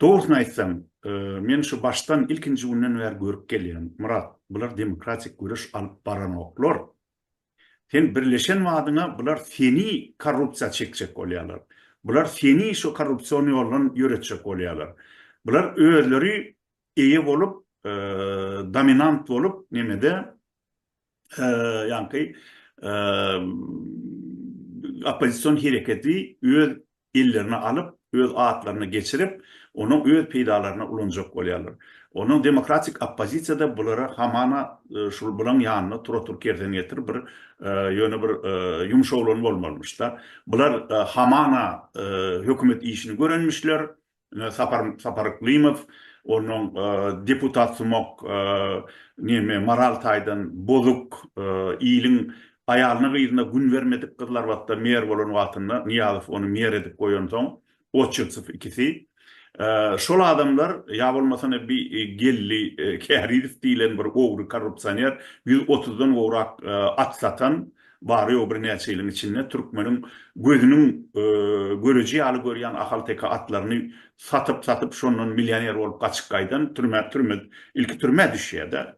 Doğrusunu aytsam, men şu baştan ilkinci günden beri görüp gelýän. Murat, bular demokratik güreş alyp baranoklar. Sen birleşen wadyna bular feni korrupsiya çekjek bolýarlar. Bular feni şu korrupsiýony ýolundan ýöretjek bolýarlar. Bular özleri eýe bolup, dominant bolup nemede ýanky opozisiýon hereketi öz ellerine alıp, öz atlarına geçirip, onun öz peýdalaryna ulanjak bolýarlar. Onun demokratik opozisiýada bulara hamana şul bulan ýanyna tura-tur kerden getirip bir ýöne bir ýumşaglan bolmalymışlar. Bular hamana hökümet işini görenmişler. Sapar Klimov, onun deputat Smok Maral Taydan bozuk iyiliň aýalyna gyýdyna gün vermedik kızlar wagtda mer bolan wagtynda Niyazov onu mer edip goýan soň Oçylçyf ikisi şol adamlar ýa bolmasana bir gelli Käriyev diýilen bir ogry korrupsioner 130dan gowrak at satan bary o bir näçe ýylyň içinde türkmeniň gözünün göreji ýaly görýän ahal teka atlaryny satyp şondan millioner bolup gaçyp gaýdan ilki türme düşýär-de.